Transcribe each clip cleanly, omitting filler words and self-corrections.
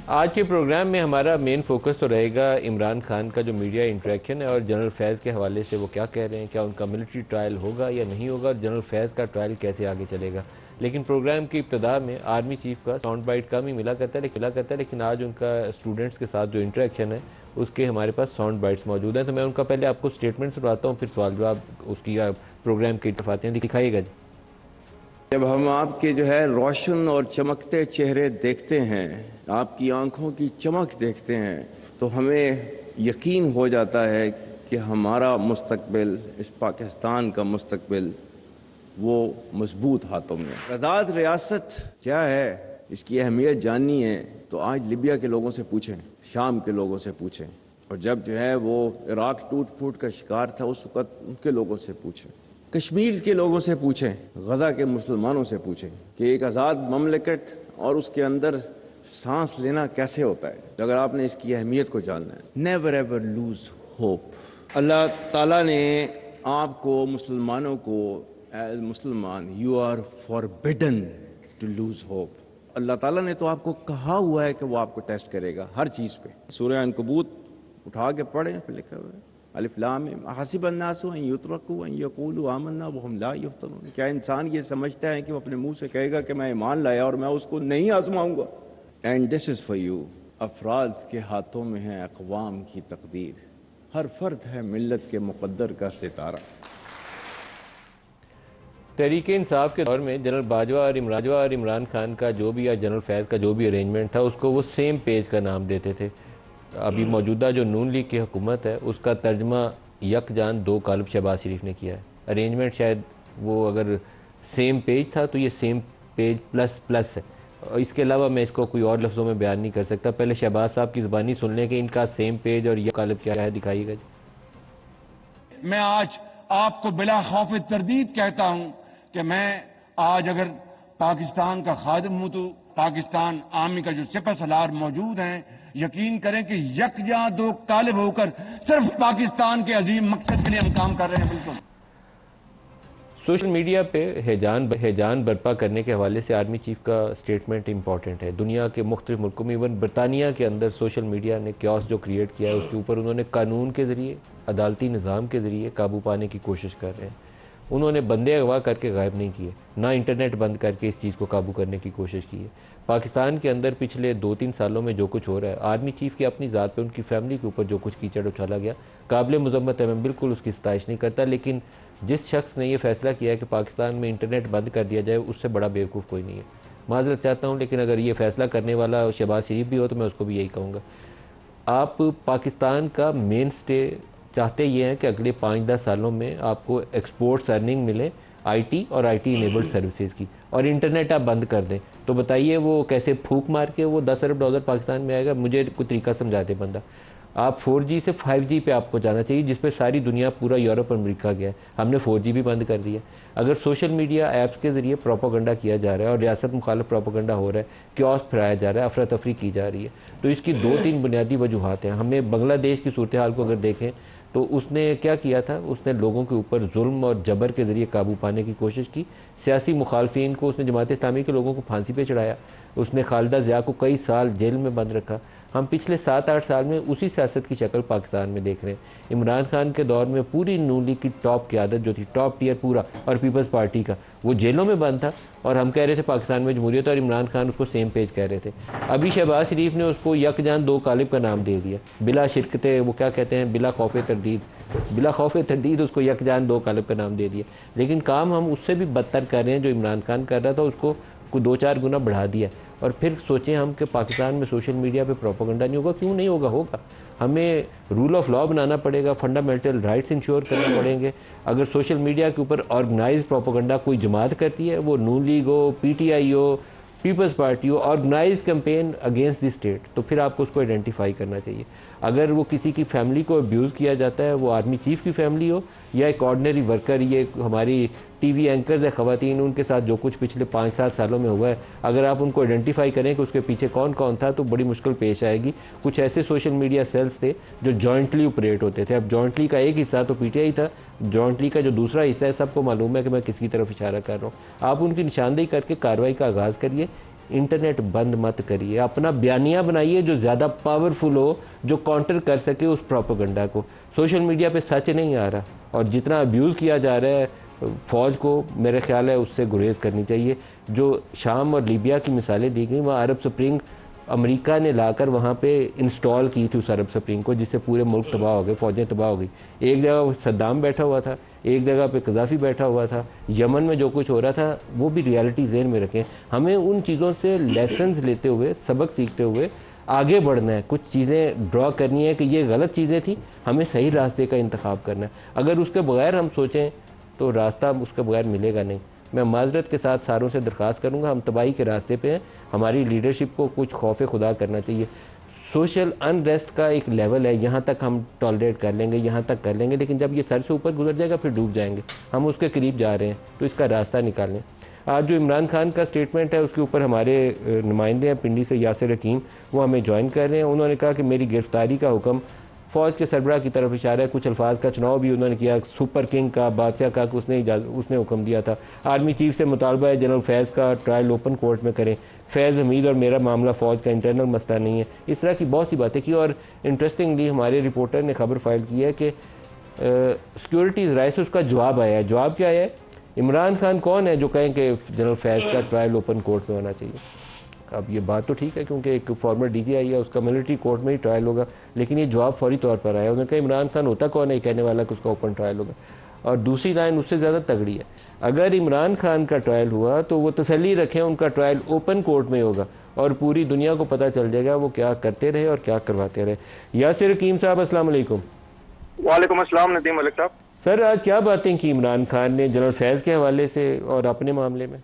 आज के प्रोग्राम में हमारा मेन फोकस तो रहेगा इमरान खान का जो मीडिया इंटरेक्शन है और जनरल फैज़ के हवाले से वो क्या कह रहे हैं, क्या उनका मिलिट्री ट्रायल होगा या नहीं होगा और जनरल फैज़ का ट्रायल कैसे आगे चलेगा। लेकिन प्रोग्राम की इब्तदा में आर्मी चीफ का साउंड बाइट कम ही मिला करता है, लेकिन आज उनका स्टूडेंट्स के साथ जो इंटरेक्शन है उसके हमारे पास साउंड बाइट्स मौजूद हैं। तो मैं उनका पहले आपको स्टेटमेंट सुनाता हूँ, फिर सवाल जवाब उसकी प्रोग्राम की इतफाक़ें दिखाइएगा। जब हम आपके जो है रोशन और चमकते चेहरे देखते हैं, आपकी आंखों की चमक देखते हैं, तो हमें यकीन हो जाता है कि हमारा मुस्तकबिल, इस पाकिस्तान का मुस्तकबिल वो मजबूत हाथों में। आज़ाद रियासत क्या है, इसकी अहमियत जाननी है तो आज लिबिया के लोगों से पूछें, शाम के लोगों से पूछें, और जब जो है वो इराक टूट फूट का शिकार था उस वक़्त उनके लोगों से पूछें, कश्मीर के लोगों से पूछें, गजा के मुसलमानों से पूछें कि एक आज़ाद ममलिकत और उसके अंदर सांस लेना कैसे होता है। अगर आपने इसकी अहमियत को जानना है, नेवर एवर लूज होप। अल्लाह ताला ने आपको मुसलमानों को, एज मुसलमान you are forbidden to lose hope. अल्लाह ताला ने तो आपको कहा हुआ है कि वो आपको टेस्ट करेगा हर चीज़ पे। सूरह अनकबूत उठा के पढ़ें, फिर लिखा हुआ है अलिफ लाम मीम हसिबन्नासु अन युतरकू अन यक़ूलू आमन्ना वहुम ला युफ्तनून। क्या इंसान ये समझता है कि वो अपने मुंह से कहेगा कि मैं ईमान लाया और मैं उसको नहीं आजमाऊंगा। And this is for you. अफराद के हाथों में है अक़वाम की तकदीर, हर फर्द है मिल्लत के मुक़द्दर का सितारा। तहरीक इंसाफ के दौर में जनरल बाजवा और इमरान खान का जो भी या जनरल फैज़ का जो भी अरेंजमेंट था उसको वो सेम पेज का नाम देते थे। अभी मौजूदा जो नून लीग की हुकूमत है उसका तर्जमा यकजान दो कालब शहबाज शरीफ ने किया है। अरेंजमेंट शायद वो अगर सेम पेज था तो ये सेम पेज प्लस प्लस है। इसके अलावा मैं इसको कोई और लफ्ज़ों में बयान नहीं कर सकता। पहले शहबाज साहब की ज़बानी सुन लें कि इनका सेम पेज और ये कालब क्या है, दिखाइएगा। मैं आज आपको बिला खौफ तरदीद कहता हूं कि मैं आज अगर पाकिस्तान का खादिम हूं तो पाकिस्तान आर्मी का जो सिपह सलार मौजूद हैं, यकीन करें कि यकजा दो कालिब होकर सिर्फ पाकिस्तान के अजीम मकसद के लिए हम काम कर रहे हैं। बिल्कुल सोशल मीडिया पे हैजान बर्पा करने के हवाले से आर्मी चीफ का स्टेटमेंट इंपॉर्टेंट है। दुनिया के मुख्तलिफ मुल्कों में, इवन बरतानिया के अंदर सोशल मीडिया ने क्यास जो क्रिएट किया है उसके ऊपर उन्होंने कानून के ज़रिए, अदालती निज़ाम के ज़रिए काबू पाने की कोशिश कर रहे हैं। उन्होंने बंदे अगवा करके गायब नहीं किए, ना इंटरनेट बंद करके इस चीज़ को काबू करने की कोशिश की है। पाकिस्तान के अंदर पिछले 2-3 सालों में जो कुछ हो रहा है, आर्मी चीफ की अपनी ज़ात पे, उनकी फैमिली के ऊपर जो कुछ कीचड़ उछाला गया, काबिल मुज़म्मत है। मैं बिल्कुल उसकी सताइश नहीं करता, लेकिन जिस शख्स ने यह फ़ैसला किया है कि पाकिस्तान में इंटरनेट बंद कर दिया जाए, उससे बड़ा बेवकूफ़ कोई नहीं है। माज़रत चाहता हूँ, लेकिन अगर ये फ़ैसला करने वाला शहबाज शरीफ भी हो तो मैं उसको भी यही कहूँगा। आप पाकिस्तान का मेन स्टे चाहते ये हैं कि अगले 5-10 सालों में आपको एक्सपोर्ट्स अर्निंग मिले आईटी और आईटी इनेबल्ड सर्विसेज की, और इंटरनेट आप बंद कर दें, तो बताइए वो कैसे फूंक मार के वो 10 अरब डॉलर पाकिस्तान में आएगा। मुझे कोई तरीका समझा दे बंदा। आप 4G से 5G पे आपको जाना चाहिए, जिस पे सारी दुनिया, पूरा यूरोप और अमेरिका गया है। हमने 4G भी बंद कर दिया। अगर सोशल मीडिया ऐप्स के ज़रिए प्रोपोगंडा किया जा रहा है और रियासत मुखालिफ प्रोपोगंडा हो रहा है, क्योस फैलाया जा रहा है, अफरा तफरी की जा रही है, तो इसकी 2-3 बुनियादी वजूहत हैं। हमें बांग्लादेश की सूरत हाल को अगर देखें तो उसने क्या किया था, उसने लोगों के ऊपर जुल्म और जबर के ज़रिए काबू पाने की कोशिश की। सियासी मुखालफिन को उसने, जमात इस्लामी के लोगों को फांसी पे चढ़ाया। उसने खालिदा ज़िया को कई साल जेल में बंद रखा। हम पिछले 7-8 साल में उसी सियासत की शक्ल पाकिस्तान में देख रहे हैं। इमरान खान के दौर में पूरी नून लीग की टॉप क़यादत जो थी, टॉप टियर पूरा, और पीपल्स पार्टी का, वो जेलों में बंद था, और हम कह रहे थे पाकिस्तान में जमहूरियत, और इमरान खान उसको सेम पेज कह रहे थे। अभी शहबाज शरीफ ने उसको यकजान दो कालिब का नाम दे दिया, बिला शिरकते, वो क्या कहते हैं, बिला खौफ तरदीद उसको यकजान दो कालिब का नाम दे दिया। लेकिन काम हम उससे भी बदतर कर रहे हैं। जो इमरान खान कर रहा था उसको 2-4 गुना बढ़ा दिया। और फिर सोचें हम कि पाकिस्तान में सोशल मीडिया पे प्रोपोगंडा नहीं होगा। क्यों नहीं होगा? होगा। हमें रूल ऑफ लॉ बनाना पड़ेगा, फंडामेंटल राइट्स इंश्योर करना पड़ेंगे। अगर सोशल मीडिया के ऊपर ऑर्गेनाइज प्रोपोगंडा कोई जमात करती है, वो नून लीग हो, पीटीआई हो, पीपल्स पार्टी हो, organise campaign against the state, तो फिर आपको उसको आइडेंटिफाई करना चाहिए। अगर वो किसी की फैमिली को अब्यूज़ किया जाता है, वो आर्मी चीफ की फैमिली हो या एक ऑर्डिनरी वर्कर, ये हमारी टीवी एंकर्स है ख़वातीन, उनके साथ जो कुछ पिछले 5-7 सालों में हुआ है, अगर आप उनको आइडेंटिफाई करें कि उसके पीछे कौन कौन था, तो बड़ी मुश्किल पेश आएगी। कुछ ऐसे सोशल मीडिया सेल्स थे जो जॉइंटली ऑपरेट होते थे। अब जॉइंटली का एक हिस्सा तो पीटीआई था, जॉइंटली का जो दूसरा हिस्सा है, सबको मालूम है कि मैं किसकी तरफ इशारा कर रहा हूँ। आप उनकी निशानदेही करके कार्रवाई का आगाज़ करिए। इंटरनेट बंद मत करिए, अपना बयानिया बनाइए जो ज़्यादा पावरफुल हो, जो काउंटर कर सके उस प्रोपेगेंडा को। सोशल मीडिया पे सच नहीं आ रहा और जितना अब्यूज़ किया जा रहा है फ़ौज को, मेरे ख्याल है उससे गुरेज करनी चाहिए। जो शाम और लीबिया की मिसालें दी गई, वहाँ अरब स्प्रिंग अमेरिका ने लाकर वहाँ पे इंस्टॉल की थी उस अरब स्प्रिंग को, जिससे पूरे मुल्क तबाह हो गए, फ़ौजें तबाह हो गई। एक जगह सद्दाम बैठा हुआ था, एक जगह पे कज़ाफ़ी बैठा हुआ था। यमन में जो कुछ हो रहा था वो भी रियलिटी ज़हन में रखें। हमें उन चीज़ों से लेसन्स लेते हुए, सबक सीखते हुए आगे बढ़ना है। कुछ चीज़ें ड्रॉ करनी है कि ये गलत चीज़ें थी, हमें सही रास्ते का इंतखाब करना है। अगर उसके बगैर हम सोचें तो रास्ता उसके बगैर मिलेगा नहीं। मैं माजरत के साथ सारों से दरख्वास्त करूँगा, हम तबाही के रास्ते पे हैं। हमारी लीडरशिप को कुछ खौफ खुदा करना चाहिए। सोशल अनरेस्ट का एक लेवल है, यहाँ तक हम टॉलरेट कर लेंगे, यहाँ तक कर लेंगे, लेकिन जब ये सर से ऊपर गुजर जाएगा फिर डूब जाएंगे। हम उसके करीब जा रहे हैं, तो इसका रास्ता निकालें। आज जो इमरान खान का स्टेटमेंट है उसके ऊपर हमारे नुमाइंदे हैं पिंडी से, यासिर हकीम, वो हमें ज्वाइन कर रहे हैं। उन्होंने कहा कि मेरी गिरफ्तारी का हुक्म फ़ौज के सरबराह की तरफ इशारा है। कुछ अल्फाज का चुनाव भी उन्होंने किया, सुपर किंग का, बादशाह का, कि उसने हुक्म दिया था। आर्मी चीफ से मुतालबा है जनरल फैज़ का ट्रायल ओपन कोर्ट में करें। फैज़ हमीद और मेरा मामला फ़ौज का इंटरनल मसला नहीं है। इस तरह की बहुत सी बातें की और इंटरेस्टिंगली हमारे रिपोर्टर ने खबर फाइल की है कि सिक्योरिटीज़ राय से उसका जवाब आया है। जवाब क्या है? इमरान खान कौन है जो कहें कि जनरल फैज़ का ट्रायल ओपन कोर्ट में होना चाहिए? अब ये बात तो ठीक है क्योंकि एक फॉर्मर DGI है, उसका मिलिट्री कोर्ट में ही ट्रायल होगा, लेकिन ये जवाब फौरी तौर पर आया। उन्होंने कहा इमरान खान होता कौन है कहने वाला कि उसका ओपन ट्रायल होगा। और दूसरी लाइन उससे ज़्यादा तगड़ी है, अगर इमरान खान का ट्रायल हुआ तो वो तसल्ली रखें उनका ट्रायल ओपन कोर्ट में होगा और पूरी दुनिया को पता चल जाएगा वो क्या करते रहे और क्या करवाते रहे। यासिर हकीम साहब अस्सलाम वालेकुम। वालेकुम अस्सलाम नदीम मलिक साहब। सर आज क्या बातें की इमरान खान ने जनरल फैज़ के हवाले से और अपने मामले में?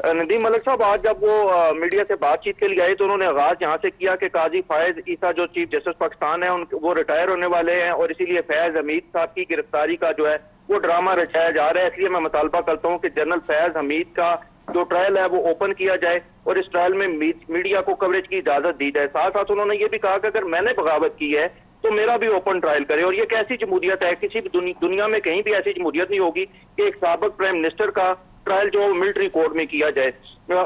नदीम मलिक साहब आज जब वो मीडिया से बातचीत के लिए आए तो उन्होंने आगाज यहाँ से किया कि काजी फायज ईसा जो चीफ जस्टिस पाकिस्तान है वो रिटायर होने वाले हैं और इसीलिए फैज हमीद साहब की गिरफ्तारी का जो है वो ड्रामा रचाया जा रहा है। इसलिए मैं मुतालबा करता हूँ कि जनरल फैज हमीद का जो ट्रायल है वो ओपन किया जाए और इस ट्रायल में मीडिया को कवरेज की इजाजत दी जाए। साथ साथ उन्होंने ये भी कहा कि अगर मैंने बगावत की है तो मेरा भी ओपन ट्रायल करे। और ये कैसी जमहूरियत है? किसी भी दुनिया में कहीं भी ऐसी जमहूरियत नहीं होगी कि एक साबिक प्राइम मिनिस्टर का ट्रायल जो मिलिट्री कोर्ट में किया जाए।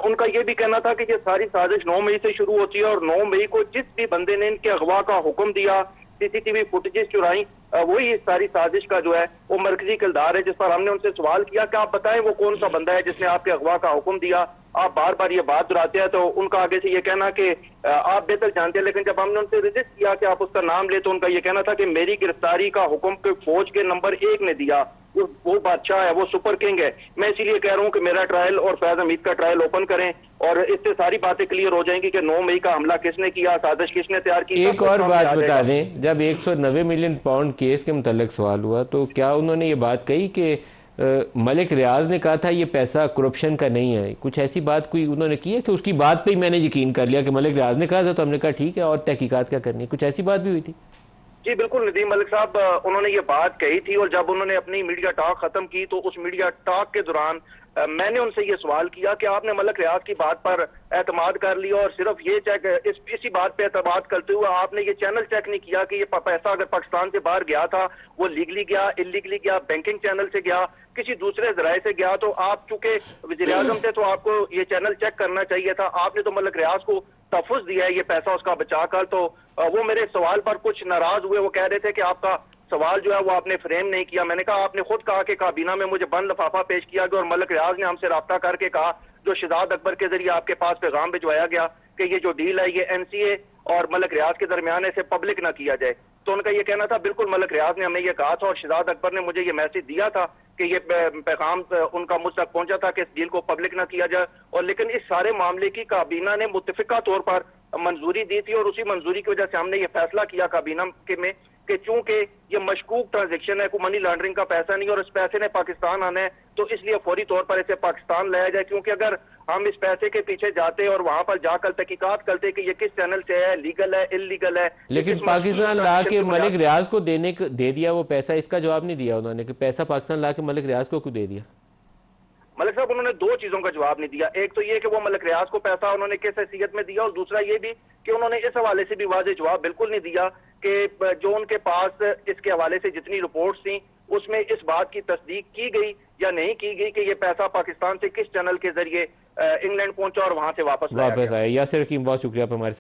उनका यह भी कहना था कि ये सारी साजिश 9 मई से शुरू होती है और 9 मई को जिस भी बंदे ने इनके अगवा का हुक्म दिया, CCTV फुटेजेस चुराई, वही इस सारी साजिश का जो है वो मरकजी किरदार है। जिस पर हमने उनसे सवाल किया कि आप बताएं वो कौन सा बंदा है जिसने आपके अगवा का हुक्म दिया। आप बार बार ये बात दोहराते हैं तो उनका आगे से ये कहना कि आप बेहतर जानते हैं, लेकिन जब हमने उनसे रजिस्ट किया कि आप उसका नाम ले तो उनका ये कहना था कि मेरी गिरफ्तारी का हुक्म फौज के नंबर 1 ने दिया, वो बादशाह है, वो सुपर किंग है। मैं इसीलिए कह रहा हूँ कि मेरा ट्रायल और फैज हमीद का ट्रायल ओपन करें और इससे सारी बातें क्लियर हो जाएंगी कि 9 मई का हमला किसने किया, साजिश किसने तैयार की। एक और बात बता दें, जब 190 मिलियन पाउंड केस के मुतालिक सवाल हुआ तो क्या उन्होंने ये बात कही कि मलिक रियाज ने कहा था ये पैसा करप्शन का नहीं है? कुछ ऐसी बात कोई उन्होंने की है कि उसकी बात पे ही मैंने यकीन कर लिया कि मलिक रियाज ने कहा था तो हमने कहा ठीक है और तहकीकात क्या करनी है? कुछ ऐसी बात भी हुई थी? जी बिल्कुल नदीम मलिक साहब, उन्होंने ये बात कही थी और जब उन्होंने अपनी मीडिया टॉक खत्म की तो उस मीडिया टॉक के दौरान मैंने उनसे ये सवाल किया कि आपने मलिक रियाज की बात पर एतमाद कर लिया और सिर्फ ये चेक इसी बात पे एतमाद करते हुए आपने ये चैनल चेक नहीं किया कि ये पैसा अगर पाकिस्तान से बाहर गया था वो लीगली गया, इलीगली गया, बैंकिंग चैनल से गया, किसी दूसरे जराये से गया। तो आप चूंकि वज़ीर आज़म थे तो आपको ये चैनल चेक करना चाहिए था। आपने तो मलिक रियाज को तहफ़्फ़ुज़ दिया है ये पैसा उसका बचा कर। तो वो मेरे सवाल पर कुछ नाराज हुए, वो कह रहे थे कि आपका सवाल जो है वो आपने फ्रेम नहीं किया। मैंने कहा आपने खुद कहा कि काबीना में मुझे बंद लिफाफा पेश किया गया और मलिक रियाज ने हमसे राब्ता करके कहा, जो शहजाद अकबर के जरिए आपके पास पैगाम भिजवाया गया कि ये जो डील है ये NCA और मलिक रियाज के दरमियान इसे पब्लिक ना किया जाए। तो उनका ये कहना था बिल्कुल मलिक रियाज ने हमें ये कहा था और शहजाद अकबर ने मुझे ये मैसेज दिया था कि ये पैगाम उनका मुझ तक पहुंचा था कि इस डील को पब्लिक ना किया जाए। और लेकिन इस सारे मामले की काबीना ने मुत्तफिका तौर पर मंजूरी दी थी और उसी मंजूरी की वजह से हमने ये फैसला किया काबीना में कि चूंकि ये मशकूक ट्रांजैक्शन है, कोई मनी लॉन्ड्रिंग का पैसा नहीं और इस पैसे ने पाकिस्तान आना है तो इसलिए फौरी तौर पर इसे पाकिस्तान लाया जाए। क्योंकि अगर हम इस पैसे के पीछे जाते और वहां पर जाकर तहकीकात करते कि ये किस चैनल से है, लीगल है, इलीगल है, लेकिन पाकिस्तान ला के मलिक रियाज को दे दिया वो पैसा, इसका जवाब नहीं दिया उन्होंने कि पैसा पाकिस्तान ला के मलिक रियाज को क्यों दे दिया? मलिक साहब उन्होंने दो चीजों का जवाब नहीं दिया। एक तो ये कि वो मलिक रियाज को पैसा उन्होंने किस हैसियत में दिया और दूसरा ये भी कि उन्होंने इस हवाले से भी वाज़ेह जवाब बिल्कुल नहीं दिया कि जो उनके पास इसके हवाले से जितनी रिपोर्ट्स थी उसमें इस बात की तस्दीक की गई या नहीं की गई कि ये पैसा पाकिस्तान से किस चैनल के जरिए इंग्लैंड पहुंचा और वहां से वापस लाया गया। आया। यासिर हकीम, बहुत शुक्रिया आप हमारे